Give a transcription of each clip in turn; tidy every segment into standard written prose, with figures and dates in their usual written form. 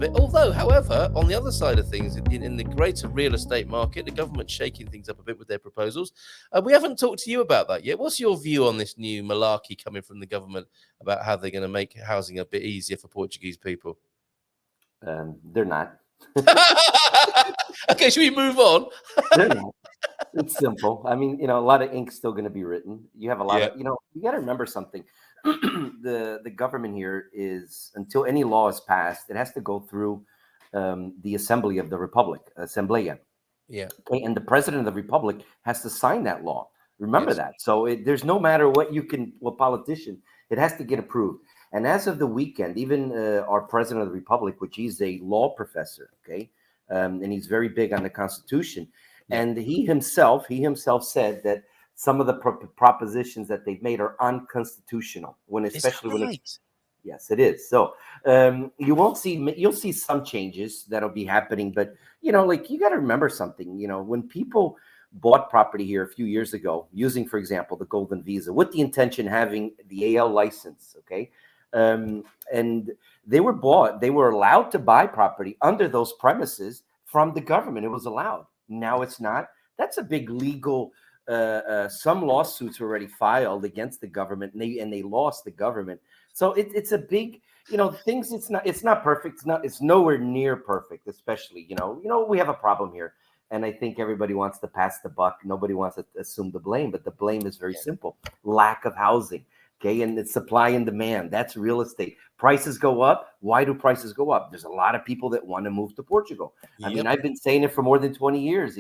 bit. Although, however, on the other side of things, in the greater real estate market, the government's shaking things up a bit with their proposals. We haven't talked to you about that yet. What's your view on this new malarkey coming from the government about how they're going to make housing a bit easier for Portuguese people? They're not. Okay, should we move on? They're not. It's simple. I mean, a lot of ink's still going to be written. You have a lot of, you got to remember something. The government here is, until any law is passed, it has to go through the Assembly of the Republic, Assembleia. Yeah. Okay, and the President of the Republic has to sign that law. Remember that. So there's no matter what politician, it has to get approved. And as of the weekend, even our President of the Republic, which he's a law professor, okay, and he's very big on the Constitution. And he himself said that some of the propositions that they've made are unconstitutional. Yes, it is. So you'll see some changes that'll be happening, but you got to remember something. When people bought property here a few years ago, using, for example, the Golden Visa, with the intention having the AL license, okay, and they were allowed to buy property under those premises from the government. It was allowed. Now it's not. That's a big legal. Some lawsuits were already filed against the government, and they lost the government. So it's a big, things. It's not perfect. It's nowhere near perfect. Especially, we have a problem here, and I think everybody wants to pass the buck. Nobody wants to assume the blame, but the blame is very simple: lack of housing. Okay, and it's supply and demand. That's real estate. Prices go up. Why do prices go up? There's a lot of people that want to move to Portugal. I mean, I've been saying it for more than 20 years,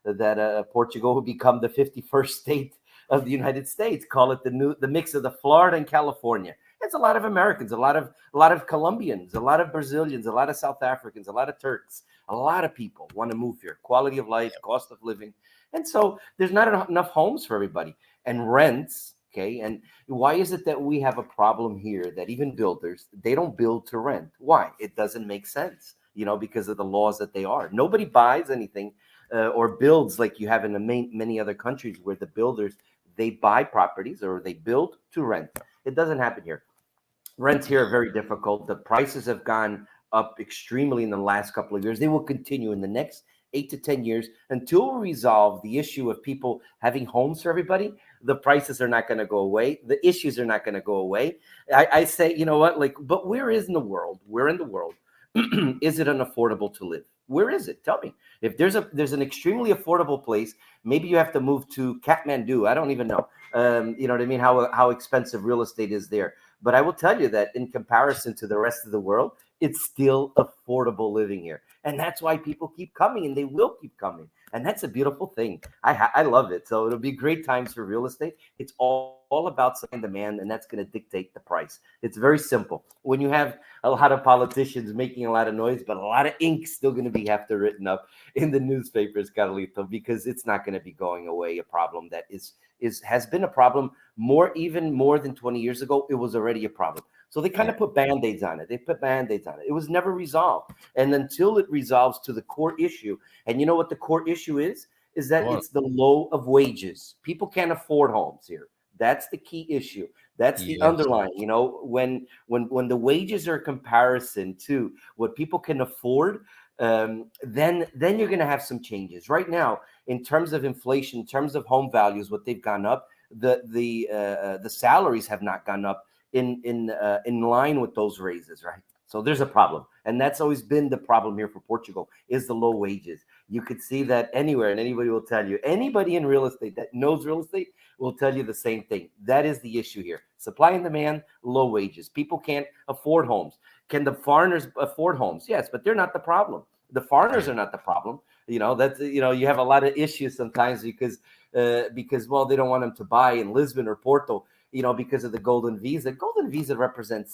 that Portugal will become the 51st state of the United States. Call it the mix of the Florida and California. It's a lot of Americans, a lot of Colombians, a lot of Brazilians, a lot of South Africans, a lot of Turks. A lot of people want to move here. Quality of life, cost of living. And so there's not enough homes for everybody. And rents. Okay, and why is it that we have a problem here that even builders, they don't build to rent? Why? It doesn't make sense, because of the laws that they are. Nobody buys anything or builds like you have in many other countries where the builders, they buy properties or they build to rent. It doesn't happen here. Rents here are very difficult. The prices have gone up extremely in the last couple of years. They will continue in the next 8 to 10 years until we resolve the issue of people having homes for everybody. The prices are not going to go away. The issues are not going to go away. I say, you know what? But where is in the world? Where in the world is it unaffordable to live? Where is it? Tell me. If there's an extremely affordable place, maybe you have to move to Kathmandu. I don't even know. You know what I mean? How expensive real estate is there. But I will tell you that in comparison to the rest of the world, it's still affordable living here. And that's why people keep coming, and they will keep coming. And that's a beautiful thing. I love it. So it'll be great times for real estate. It's all about supply and demand, and that's going to dictate the price. It's very simple. When you have a lot of politicians making a lot of noise, but a lot of ink still going to have to written up in the newspapers, Carlito, because it's not going to be going away. A problem that has been a problem even more than 20 years ago. It was already a problem. So they kind of put Band-Aids on it. It was never resolved. And until it resolves to the core issue, and you know what the core issue is? Is that it's the low of wages. People can't afford homes here. That's the key issue. That's the underlying, when the wages are in comparison to what people can afford, then you're going to have some changes. Right now, in terms of inflation, in terms of home values, what they've gone up, the salaries have not gone up in line with those raises, right? So there's a problem. And that's always been the problem here for Portugal, is the low wages. You could see that anywhere, and anybody will tell you. Anybody in real estate that knows real estate will tell you the same thing. That is the issue here. Supply and demand, low wages. People can't afford homes. Can the foreigners afford homes? Yes, but they're not the problem. The foreigners are not the problem. You have a lot of issues sometimes because well, they don't want them to buy in Lisbon or Porto, because of the Golden Visa. Golden Visa represented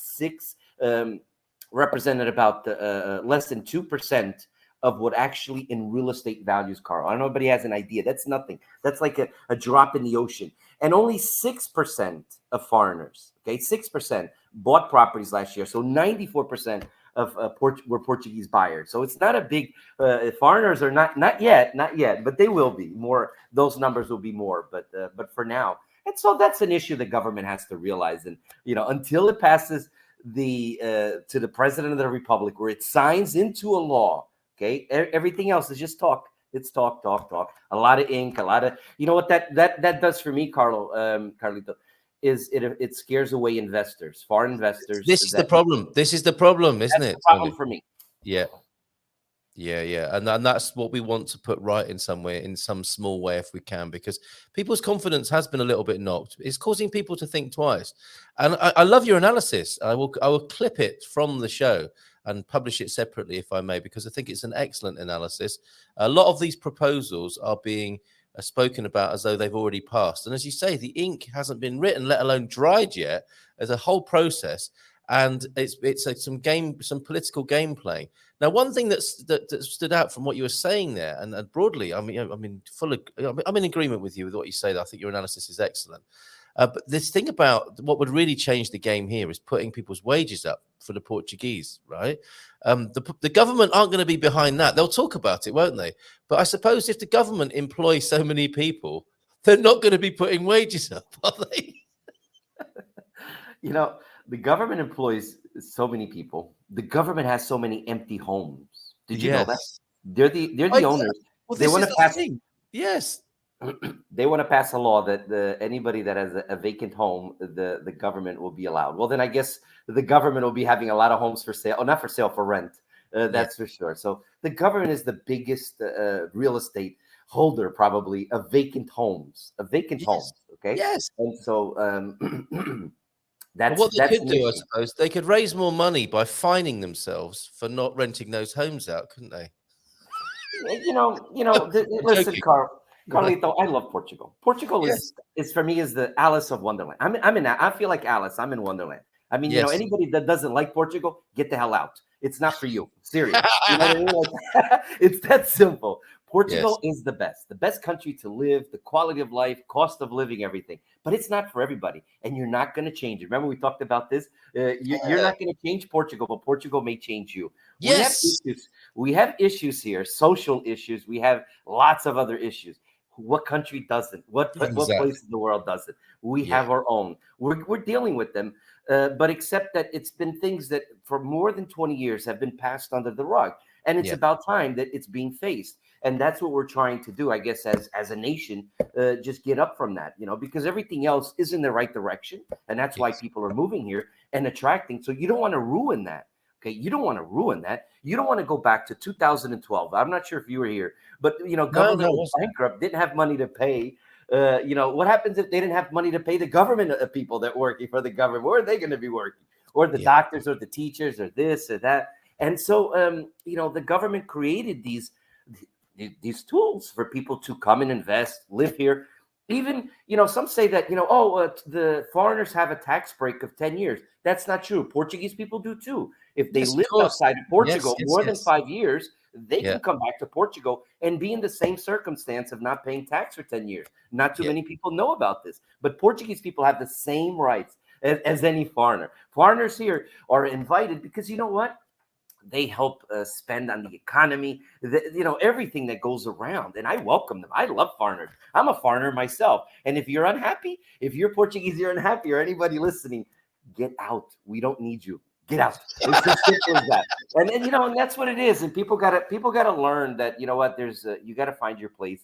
about less than 2% of what actually in real estate values, Carl. I don't know if anybody has an idea. That's nothing. That's like a drop in the ocean. And only 6% of foreigners, 6% bought properties last year. So 94% were Portuguese buyers. So it's not a big, foreigners are not yet, but they will be more. Those numbers will be more, but for now. And so that's an issue the government has to realize. And, until it passes to the president of the republic, where it signs into a law. Okay, everything else is just talk. It's talk. A lot of ink, a lot of, you know what that does for me, Carlito, is it scares away investors, foreign investors. This is the problem. This is the problem, isn't That's it, the problem Tony? for me. Yeah. Yeah. And that's what we want to put right in somewhere, in some small way, if we can, because people's confidence has been a little bit knocked. It's causing people to think twice. And I love your analysis. I will clip it from the show and publish it separately, if I may, because I think it's an excellent analysis. A lot of these proposals are being spoken about as though they've already passed. And as you say, the ink hasn't been written, let alone dried yet. There's a whole process. And it's some political game playing. Now, one thing that stood out from what you were saying there, and broadly, I'm in agreement with you with what you say. That I think your analysis is excellent. But this thing about what would really change the game here is putting people's wages up for the Portuguese, right? The government aren't going to be behind that. They'll talk about it, won't they? But I suppose if the government employs so many people, they're not going to be putting wages up, are they? You know, the government employs so many people. The government has so many empty homes. Did you know that? They're the owners. Well, they want to pass. Yes. They want to pass a law that anybody that has a vacant home, the government will be allowed. Well, then I guess the government will be having a lot of homes for sale, or not for sale, for rent. That's for sure. So the government is the biggest real estate holder, probably, of vacant homes. Homes. Okay. Yes. And so what they could do, I suppose, they could raise more money by fining themselves for not renting those homes out, couldn't they? Listen, Carlito, I love Portugal. Portugal is for me is the Alice of Wonderland. I feel like Alice. I'm in Wonderland. I mean, anybody that doesn't like Portugal, get the hell out. It's not for you. Serious. You know what I mean? It's that simple. Portugal is the best country to live, the quality of life, cost of living, everything. But it's not for everybody, and you're not going to change it. Remember, we talked about this. You're not going to change Portugal, but Portugal may change you. Yes. We have issues here, social issues. We have lots of other issues. What country doesn't? What place in the world doesn't? We have our own. We're dealing with them, but except that it's been things that for more than 20 years have been passed under the rug, and it's about time that it's being faced. And that's what we're trying to do, I guess, as a nation, just get up from that, because everything else is in the right direction, and that's why people are moving here and attracting. So you don't want to ruin that. Okay, you don't want to ruin that. You don't want to go back to 2012. I'm not sure if you were here, but government was bankrupt, didn't have money to pay. What happens if they didn't have money to pay the government people that working for the government? Where are they going to be working? Or the doctors, or the teachers, or this or that? And so, the government created these tools for people to come and invest, live here. Even, some say that, the foreigners have a tax break of 10 years. That's not true. Portuguese people do too. If they live outside of Portugal more than 5 years, they can come back to Portugal and be in the same circumstance of not paying tax for 10 years. Not too many people know about this, but Portuguese people have the same rights as any foreigner. Foreigners here are invited because you know what? They help spend on the economy, everything that goes around. And I welcome them. I love foreigners. I'm a foreigner myself. And if you're unhappy, if you're Portuguese, you're unhappy, or anybody listening, get out. We don't need you. Get out. It's as simple as that. And that's what it is. And people gotta learn that, there's you gotta find your place.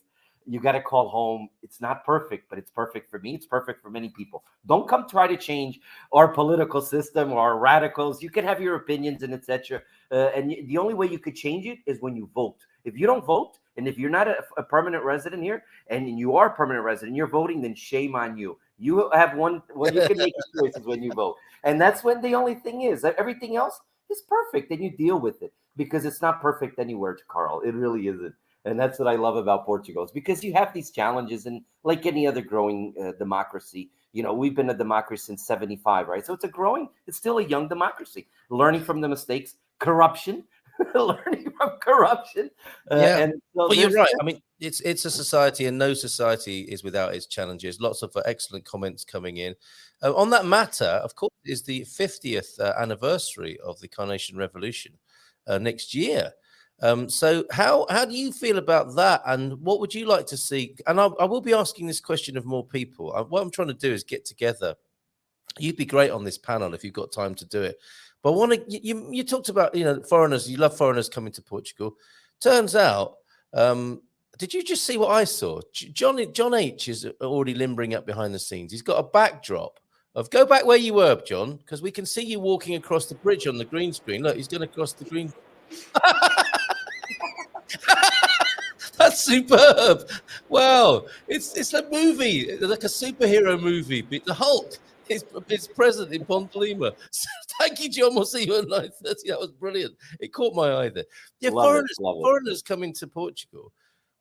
You got to call home. It's not perfect, but it's perfect for me. It's perfect for many people. Don't come try to change our political system or our radicals. You can have your opinions and etc. And the only way you could change it is when you vote. If you don't vote, and if you're not a permanent resident here, and you are a permanent resident, you're voting, then shame on you. You have one. Well, you can make your choices when you vote, and that's when the only thing is. Everything else is perfect, and you deal with it because it's not perfect anywhere, Carl. It really isn't. And that's what I love about Portugal, is because you have these challenges, and like any other growing democracy, we've been a democracy since 1975, right? So it's still a young democracy, learning from the mistakes, corruption, learning from corruption. And so you're right. I mean, it's a society, and no society is without its challenges. Lots of excellent comments coming in. On that matter, of course, is the 50th anniversary of the Carnation Revolution next year. So how do you feel about that, and what would you like to see? And I will be asking this question of more people. What I'm trying to do is get together You'd be great on this panel if you've got time to do it. But I want to, you talked about, foreigners, you love foreigners coming to Portugal. Turns out, did you just see what I saw? John H is already limbering up behind the scenes. He's got a backdrop of, go back where you were, John, because we can see you walking across the bridge on the green screen. Look, he's going to cross the green. That's superb. Wow. It's a movie, like a superhero movie. The Hulk is present in Pontelima. So, thank you, John. We'll see you at 9:30. That was brilliant. It caught my eye there. Yeah, Love foreigners coming to Portugal.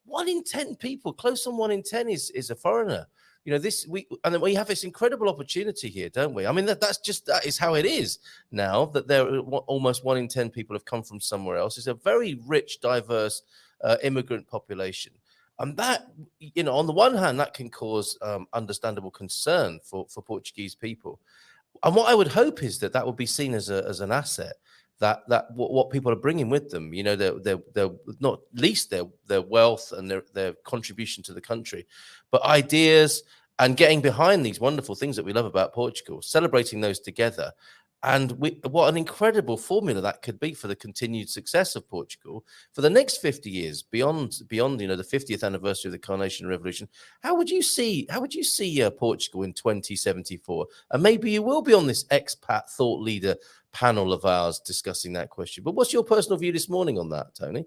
1 in 10 people, close on 1 in 10 is a foreigner. And then we have this incredible opportunity here, don't we? I mean, that is how it is now, that there almost 1 in 10 people have come from somewhere else. It's a very rich, diverse immigrant population. And that, on the one hand, that can cause understandable concern for Portuguese people. And what I would hope is that would be seen as an asset. That what people are bringing with them, they're not least their wealth and their contribution to the country, but ideas and getting behind these wonderful things that we love about Portugal, celebrating those together. And what an incredible formula that could be for the continued success of Portugal for the next 50 years, beyond the 50th anniversary of the Carnation Revolution. How would you see Portugal in 2074? And maybe you will be on this expat thought leader panel of ours discussing that question. But what's your personal view this morning on that, Tony?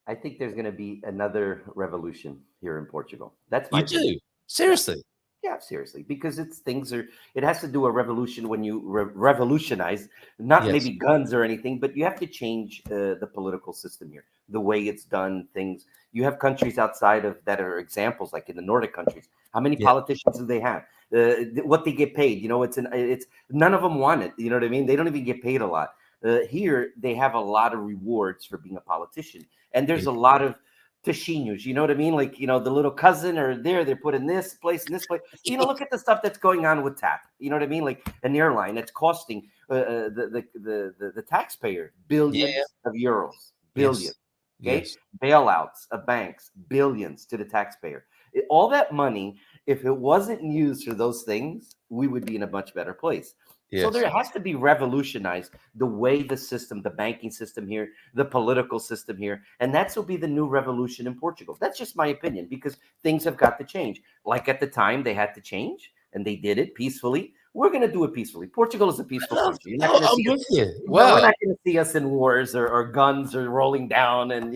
I think there's going to be another revolution here in Portugal. That's my You opinion. do? Seriously? Yeah, seriously, because it has to do a revolution when you revolutionize, not Yes. maybe guns or anything, but you have to change the political system here, the way it's done things. You have countries outside of that are examples, like in the Nordic countries. How many politicians do they have? What they get paid? It's none of them want it. You know what I mean? They don't even get paid a lot. Here, they have a lot of rewards for being a politician, and there's a lot of Tichinhos, you know what I mean? Like, the little cousin or they're put in this place and this place. Look at the stuff that's going on with TAP. You know what I mean? Like an airline that's costing the taxpayer billions of euros, billions. Okay, Yes. Bailouts of banks, billions to the taxpayer. All that money, if it wasn't used for those things, we would be in a much better place. Yes. So there has to be revolutionized the way the system, the banking system here, the political system here, and that's will be the new revolution in Portugal. That's just my opinion, because things have got to change. Like at the time they had to change, and they did it peacefully. We're going to do it peacefully. Portugal is a peaceful country. I'm with you. Wow. We're not going to see us in wars or guns or rolling down and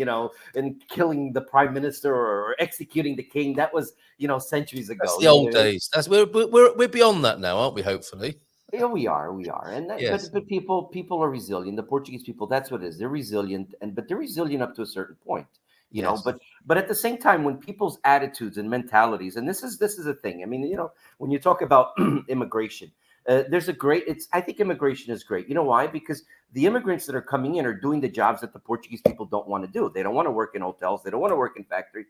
and killing the prime minister or executing the king. That was centuries ago. That's the old days. We're beyond that now, aren't we? Hopefully. Yeah, we are, and Yes. but people are resilient. The Portuguese people, that's what it is. They're resilient, but they're resilient up to a certain point, But at the same time, when people's attitudes and mentalities, and this is a thing. I mean, when you talk about immigration, I think immigration is great. You know why? Because the immigrants that are coming in are doing the jobs that the Portuguese people don't want to do. They don't want to work in hotels. They don't want to work in factories.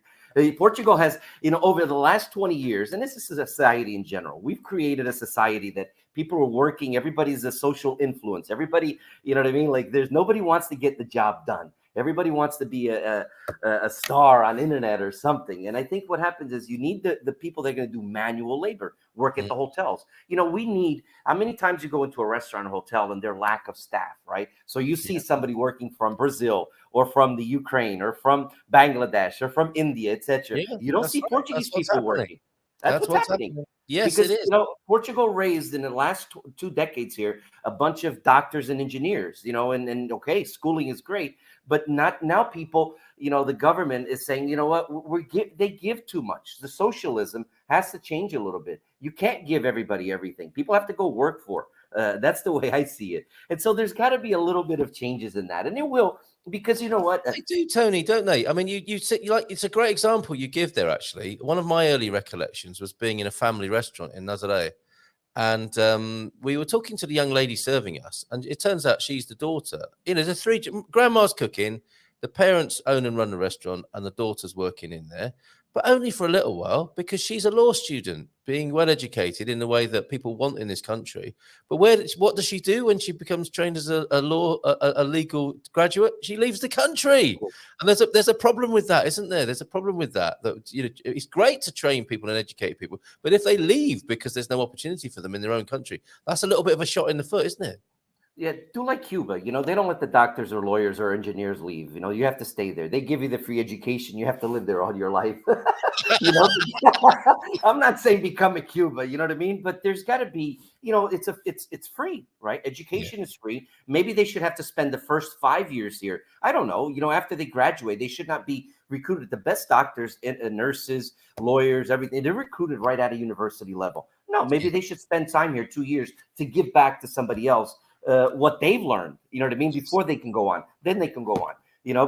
Portugal has, over the last 20 years, and this is a society in general, we've created a society that people are working. Everybody's a social influence. Everybody, you know what I mean? Like nobody wants to get the job done. Everybody wants to be a star on internet or something. And I think what happens is you need the people that are going to do manual labor, work at the hotels. We need, how many times you go into a restaurant or hotel and their lack of staff, right? So you see somebody working from Brazil or from the Ukraine or from Bangladesh or from India, etc. You don't see Portuguese people working. That's what's happening. Yes, because, it is. Portugal raised in the last 2 decades here a bunch of doctors and engineers, and okay, schooling is great, but not now. People, the government is saying, you know what, they give too much. The socialism has to change a little bit. You can't give everybody everything. People have to go work for. That's the way I see it. And so there's got to be a little bit of changes in that, and it will. Because you know what? They do, Tony, don't they? I mean, you like, it's a great example you give there, actually. One of my early recollections was being in a family restaurant in Nazaré. And we were talking to the young lady serving us. And it turns out she's the daughter. The grandma's cooking, the parents own and run the restaurant, and the daughter's working in there. but only for a little while, because she's a law student, being well educated in the way that people want in this country. But what does she do when she becomes trained as a legal graduate? She leaves the country, and there's a problem with that, isn't there? There's a problem with that. That it's great to train people and educate people, but if they leave because there's no opportunity for them in their own country, that's a little bit of a shot in the foot, isn't it? Yeah, do like Cuba. They don't let the doctors or lawyers or engineers leave. You have to stay there. They give you the free education. You have to live there all your life. you know, I'm not saying become a Cuba. You know what I mean? But there's got to be. It's free, right? Education is free. Maybe they should have to spend the first 5 years here. I don't know. After they graduate, they should not be recruited. The best doctors, nurses, lawyers, everything. They're recruited right at a university level. No, maybe they should spend time here 2 years to give back to somebody else. What they've learned, you know what I mean, before they can go on, then they can go on,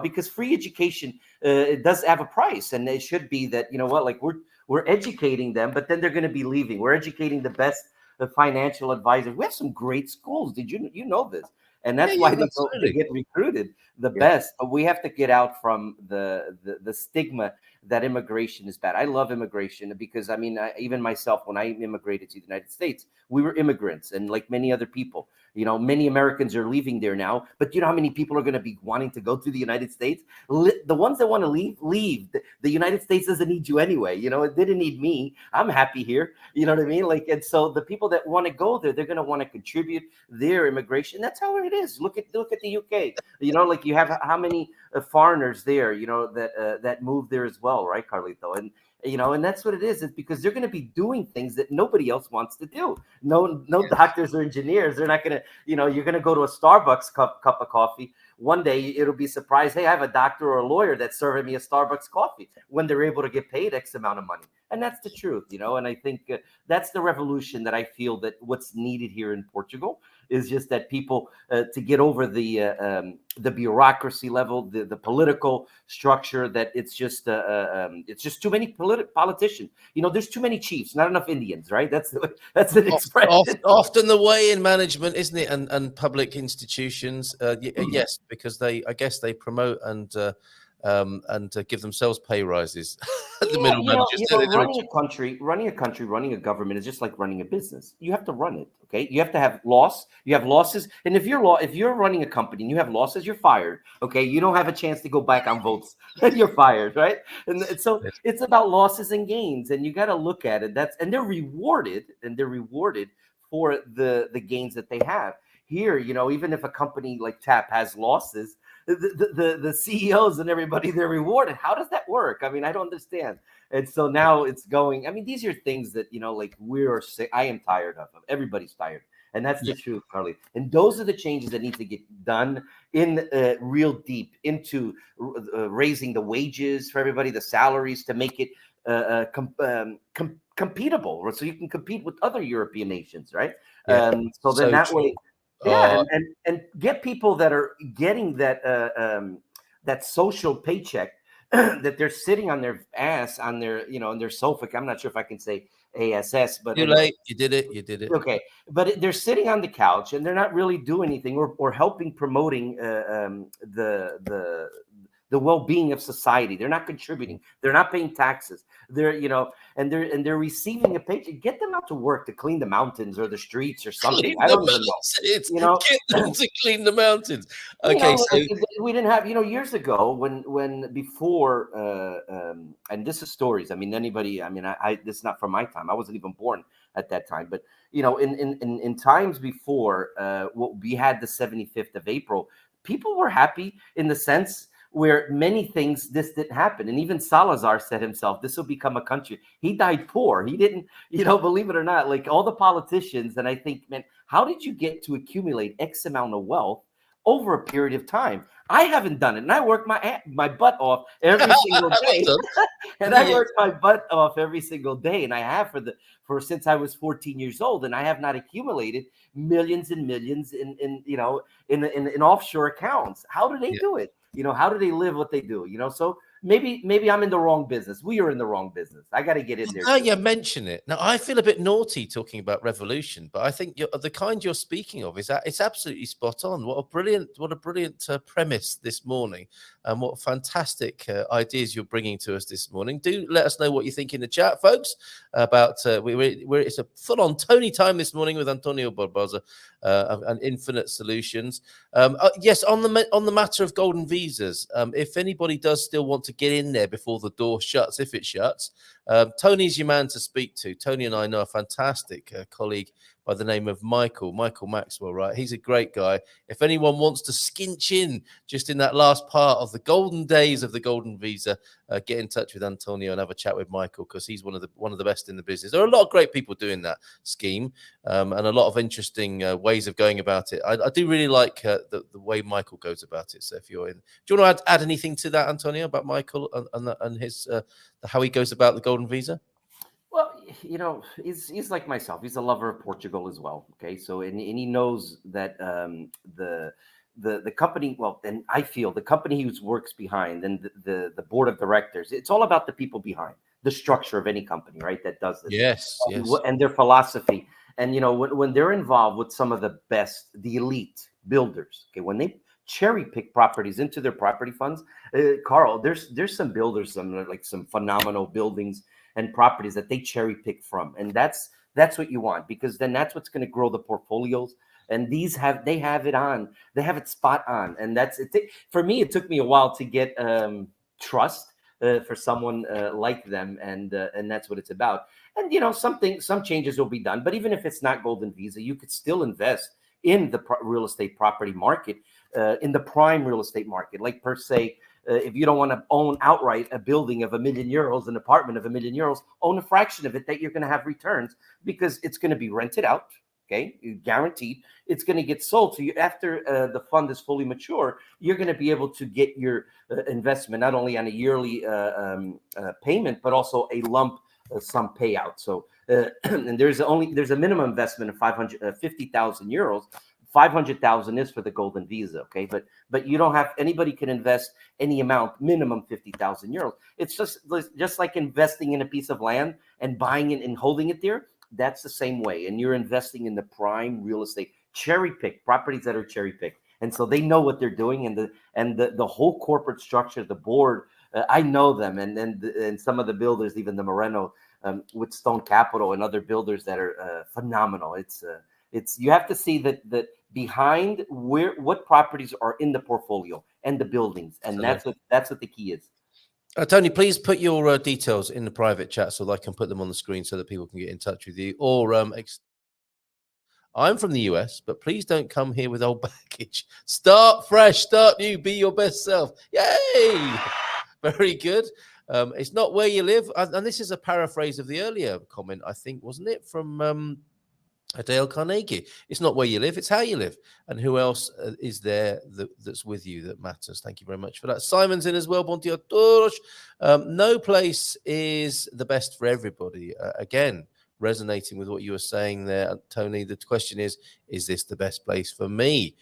because free education, it does have a price, and it should be that, like we're educating them, but then they're going to be leaving. We're educating the best financial advisors. We have some great schools. Did you know this? And that's why they get recruited the best. But we have to get out from the stigma that immigration is bad. I love immigration because, even myself, when I immigrated to the United States, we were immigrants, and like many other people, many Americans are leaving there now. But you know how many people are going to be wanting to go to the United States? The ones that want to leave. The United States doesn't need you anyway. It didn't need me. I'm happy here. You know what I mean? And so the people that want to go there, they're going to want to contribute their immigration. That's how it is. Look at the UK. You have how many foreigners there, that move there as well, right, Carlito? And that's what it is. It's because they're going to be doing things that nobody else wants to do. No doctors or engineers. They're not going to, you're going to go to a Starbucks cup of coffee. One day it'll be surprised. Hey, I have a doctor or a lawyer that's serving me a Starbucks coffee, when they're able to get paid X amount of money. And that's the truth, and I think that's the revolution that I feel that what's needed here in Portugal is just that people to get over the bureaucracy level, the political structure, that it's just too many politicians. There's too many chiefs, not enough Indians, right? That's an expression. Often the way in management, isn't it? And public institutions, yes, because I guess they promote and give themselves pay rises. The middle managers. Running a government is just like running a business. You have to run it. Okay, you have to have loss. You have losses, and if you're running a company and you have losses, you're fired. Okay, you don't have a chance to go back on votes. You're fired, right? And so it's about losses and gains, and you got to look at it. And they're rewarded for the gains that they have. Here, even if a company like TAP has losses, the CEOs and everybody, they're rewarded. How does that work? I don't understand. And so now it's going. These are things that we're sick. I am tired of. Everybody's tired, and that's the truth, Carly. And those are the changes that need to get done in real deep into raising the wages for everybody, the salaries, to make it competable, so you can compete with other European nations, right? So then that way. Yeah, and get people that are getting that social paycheck that they're sitting on their ass on their on their sofa. I'm not sure if I can say ASS, but too late. You did it. Okay, but they're sitting on the couch and they're not really doing anything or helping promoting the well-being of society. They're not contributing. They're not paying taxes. They're and they're receiving a paycheck. Get them out to work to clean the mountains or the streets or something. I don't even know. Get them to clean the mountains. Okay, so we didn't have years ago when before and this is stories. Anybody. This is not from my time. I wasn't even born at that time. But in times before, we had the 75th of April. People were happy in the sense where many things this didn't happen. And even Salazar said himself, this will become a country. He died poor. He didn't, believe it or not, like all the politicians. And I think, man, how did you get to accumulate X amount of wealth over a period of time? I haven't done it. And I work my butt off every single day. And I work my butt off every single day. And I have for since I was 14 years old. And I have not accumulated millions and millions in offshore accounts. How do they do it? How do they live what they do? So maybe I'm in the wrong business. We are in the wrong business. I got to get in there Now too. you mention it. Now I feel a bit naughty talking about revolution, but I think the kind you're speaking of is that it's absolutely spot on. What a brilliant premise this morning, and what fantastic ideas you're bringing to us this morning. Do let us know what you think in the chat, folks. About it's a full-on Tony time this morning with António Barbosa and Infinite Solutions. Yes, on the matter of golden visas, if anybody does still want to get in there before the door shuts, if it shuts. Tony's your man to speak to. Tony and I know a fantastic colleague by the name of Michael Maxwell, right? He's a great guy. If anyone wants to skinch in just in that last part of the golden days of the golden visa, get in touch with Antonio and have a chat with Michael, because he's one of the best in the business. There are a lot of great people doing that scheme, and a lot of interesting ways of going about it. I do really like the way Michael goes about it. So if you're in, do you want to add anything to that, Antonio, about Michael and his how he goes about the golden visa? Well, he's like myself. He's a lover of Portugal as well. Okay, so and he knows that the company. Well, and I feel the company he works behind and the board of directors. It's all about the people behind the structure of any company, right? That does this. Yes. And their philosophy. And when they're involved with some of the best, the elite builders. Okay, when they cherry pick properties into their property funds, Carl, there's some builders, some phenomenal buildings and properties that they cherry pick from, and that's what you want, because then that's what's going to grow the portfolios. And they have it spot on, and that's it. For me, it took me a while to get trust for someone like them, and that's what it's about. And some changes will be done, but even if it's not golden visa, you could still invest in the real estate property market, in the prime real estate market, like per se. If you don't want to own outright a building of €1 million, an apartment of €1 million, own a fraction of it that you're going to have returns, because it's going to be rented out. Okay, guaranteed. It's going to get sold. So after the fund is fully mature, you're going to be able to get your investment not only on a yearly payment, but also a lump sum payout. So and there's a minimum investment of €550,000. 500,000 is for the golden visa, okay? But you don't have, anybody can invest any amount, minimum €50,000. It's just like investing in a piece of land and buying it and holding it there. That's the same way. And you're investing in the prime real estate, cherry pick properties that are cherry picked. And so they know what they're doing, and the whole corporate structure, the board, I know them, and some of the builders, even the Moreno with Stone Capital and other builders that are phenomenal. It's you have to see that behind what properties are in the portfolio and the buildings, and that's what the key is. Tony, please put your details in the private chat so that I can put them on the screen so that people can get in touch with you. Or I'm from the US, but please don't come here with old baggage. Start fresh, start new, be your best self. Yay! Very good. It's not where you live, and this is a paraphrase of the earlier comment, I think, wasn't it, from Dale Carnegie? It's not where you live, it's how you live, and who else is there that's with you that matters. Thank you very much for that. Simon's in as well. Bom dia a todos. No place is the best for everybody. Again, resonating with what you were saying there, Tony. The question is this the best place for me?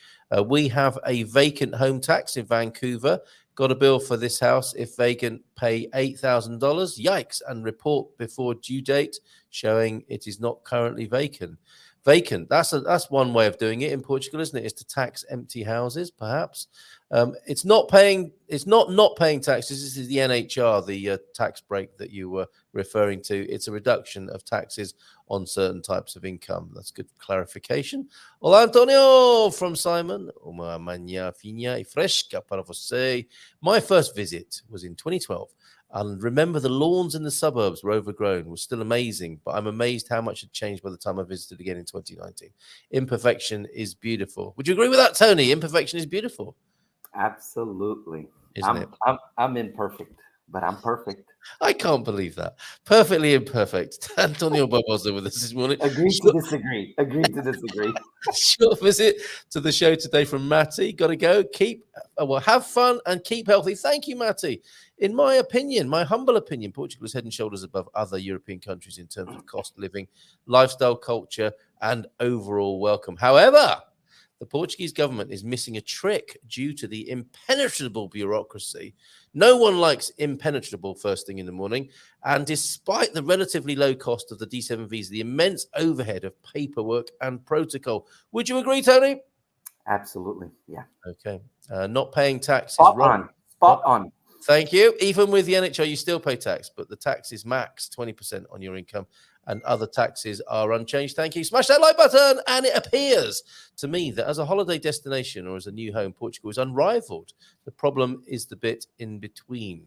We have a vacant home tax in Vancouver. Got a bill for this house. If vacant, pay $8,000. Yikes! And report before due date showing it is not currently vacant. That's one way of doing it in Portugal, isn't it? Is to tax empty houses, perhaps. It's not paying taxes. This is the NHR, the tax break that you were referring to. It's a reduction of taxes on certain types of income. That's good clarification. Olá, Antonio, from Simon. Uma manhã fina e fresca para você. My first visit was in 2012. And remember, the lawns in the suburbs were overgrown, was still amazing, but I'm amazed how much had changed by the time I visited again in 2019. Imperfection is beautiful. Would you agree with that, Tony? Imperfection is beautiful. Absolutely. Isn't it? I'm imperfect, but I'm perfect. I can't believe that. Perfectly imperfect. Antonio Barbosa with us this morning. Agree to disagree. Agree to disagree. Short visit to the show today from Matty. Got to go. Have fun and keep healthy. Thank you, Matty. In my opinion, my humble opinion, Portugal is head and shoulders above other European countries in terms of cost of living, lifestyle, culture, and overall welcome. However, The Portuguese government is missing a trick due to the impenetrable bureaucracy. No one likes impenetrable first thing in the morning. And despite the relatively low cost of the D7 visa, the immense overhead of paperwork and protocol. Would you agree, Tony? Absolutely. Yeah. Okay. Not paying tax is Spot wrong. on. Spot on. Thank you. Even with the NHR, you still pay tax, but the tax is max 20% on your income, and other taxes are unchanged. Thank you. Smash that like button. And it appears to me that as a holiday destination or as a new home, Portugal is unrivaled. The problem is the bit in between.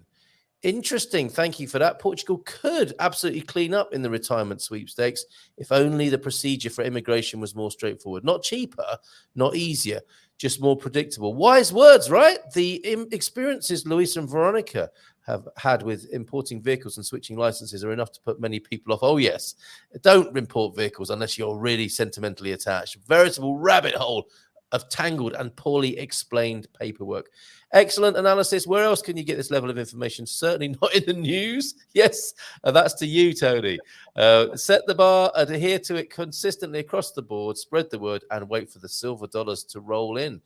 Interesting. Thank you for that. Portugal could absolutely clean up in the retirement sweepstakes if only the procedure for immigration was more straightforward. Not cheaper, not easier, just more predictable. Wise words, right? The experiences Luisa and Veronica have had with importing vehicles and switching licenses are enough to put many people off. Oh, yes. Don't import vehicles unless you're really sentimentally attached. Veritable rabbit hole of tangled and poorly explained paperwork. Excellent analysis. Where else can you get this level of information? Certainly not in the news. Yes, that's to you, Tony. Set the bar, adhere to it consistently across the board, spread the word, and wait for the silver dollars to roll in.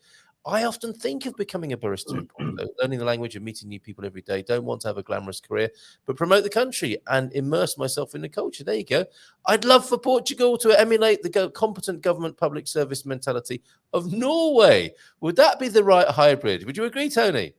I often think of becoming a barista in Porto, learning the language and meeting new people every day. Don't want to have a glamorous career, but promote the country and immerse myself in the culture. There you go. I'd love for Portugal to emulate the competent government public service mentality of Norway. Would that be the right hybrid? Would you agree, Tony?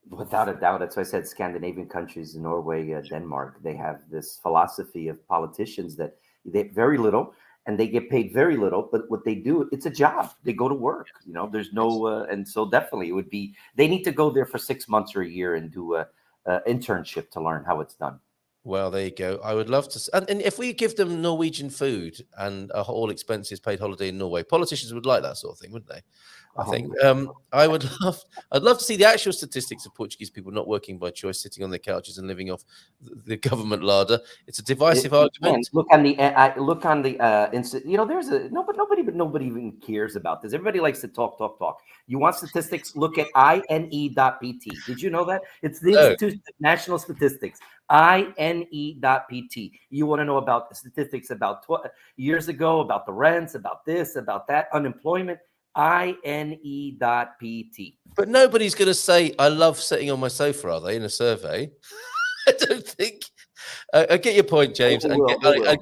Without a doubt. That's why I said Scandinavian countries, Norway, Denmark, they have this philosophy of politicians that they very little and they get paid very little, but what they do, it's a job. They go to work, there's no, and so definitely it would be, they need to go there for 6 months or a year and do a internship to learn how it's done. Well, there you go. I would love to. And if we give them Norwegian food and a all expenses paid holiday in Norway, politicians would like that sort of thing, wouldn't they? I think I'd love to see the actual statistics of Portuguese people not working by choice, sitting on their couches and living off the government larder. It's a divisive argument. Look on the there's a nobody even cares about this. Everybody likes to talk. You want statistics? Look at INE.pt. Did you know that? It's the Institute of National Statistics. INE.pt. You want to know about statistics about years ago, about the rents, about this, about that, unemployment. INE.pt. But nobody's going to say, I love sitting on my sofa, are they, in a survey? I don't think. I get your point, James. I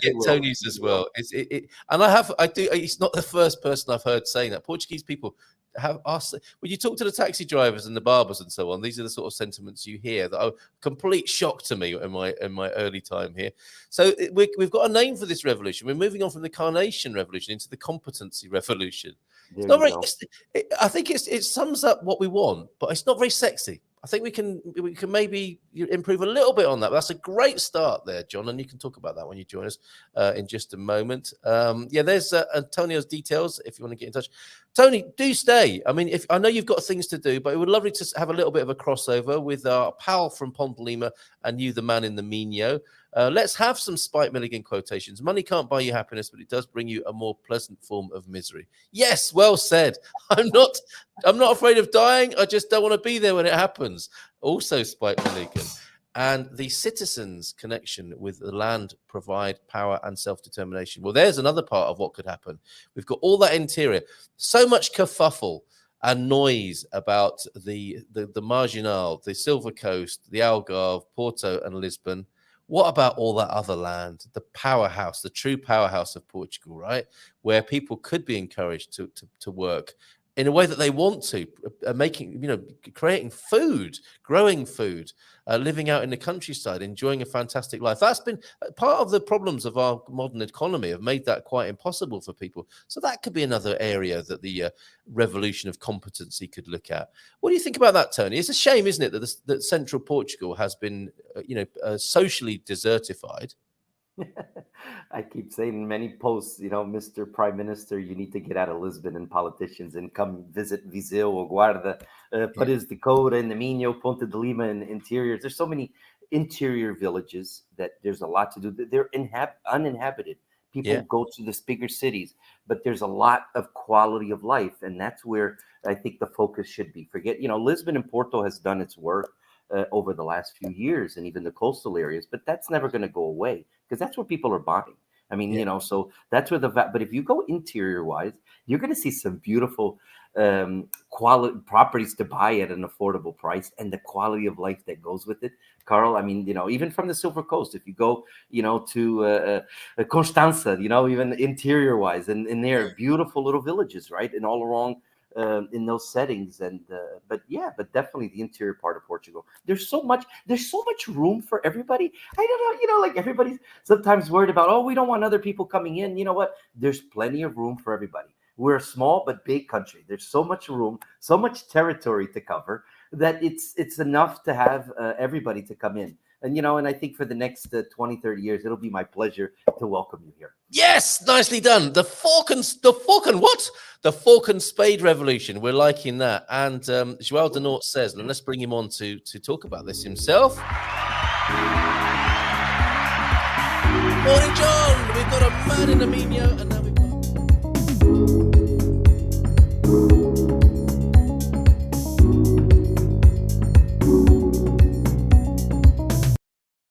get Tony's as well. It's not the first person I've heard saying that. Portuguese people have asked, when you talk to the taxi drivers and the barbers and so on, these are the sort of sentiments you hear that are complete shock to me in my early time here. So we've got a name for this revolution. We're moving on from the Carnation revolution into the competency revolution. It's not very. I think it sums up what we want, but it's not very sexy. I think we can maybe improve a little bit on that. That's a great start there, John, and you can talk about that when you join us in just a moment. There's Antonio's details if you want to get in touch. Tony, do stay. I mean, I know you've got things to do, but it would be lovely to have a little bit of a crossover with our pal from Ponte Lima and you, the man in the Minho. Let's have some Spike Milligan quotations. Money can't buy you happiness, but it does bring you a more pleasant form of misery. Yes, well said. I'm not afraid of dying. I just don't want to be there when it happens. Also, Spike Milligan. And the citizens' connection with the land provide power and self-determination. Well, there's another part of what could happen. We've got all that interior. So much kerfuffle and noise about the Marginal, the Silver Coast, the Algarve, Porto and Lisbon. What about all that other land, the powerhouse, the true powerhouse of Portugal, right? Where people could be encouraged to work in a way that they want to, creating food, growing food, living out in the countryside, enjoying a fantastic life. That's been part of the problems of our modern economy, have made that quite impossible for people. So that could be another area that the revolution of competency could look at. What do you think about that, Tony? It's a shame, isn't it, that central Portugal has been, socially desertified. I keep saying in many posts, Mr. Prime Minister, you need to get out of Lisbon and politicians and come visit Viseu or Guarda, Paris de Coura and the Minho, Ponte de Lima and interiors. There's so many interior villages that there's a lot to do. They're uninhabited. People go to the bigger cities, but there's a lot of quality of life. And that's where I think the focus should be. Lisbon and Porto has done its work over the last few years and even the coastal areas, but that's never going to go away because that's where people are buying. I mean, so that's where but if you go interior wise, you're going to see some beautiful quality properties to buy at an affordable price, and the quality of life that goes with it, Carl. I mean, even from the Silver Coast, if you go, to Constanza, even interior wise, and they're beautiful little villages, right? And all along in those settings. And but definitely the interior part of Portugal. There's so much room for everybody. I don't know, like everybody's sometimes worried about, oh, we don't want other people coming in. You know what? There's plenty of room for everybody. We're a small but big country. There's so much room, so much territory to cover that it's enough to have everybody to come in. And, and I think for the next 20, 30 years, it'll be my pleasure to welcome you here. Yes, nicely done. The fork and spade revolution. We're liking that. And João de Norte says, and let's bring him on to talk about this himself. Morning, John. We've got a man in Aminho, and now we've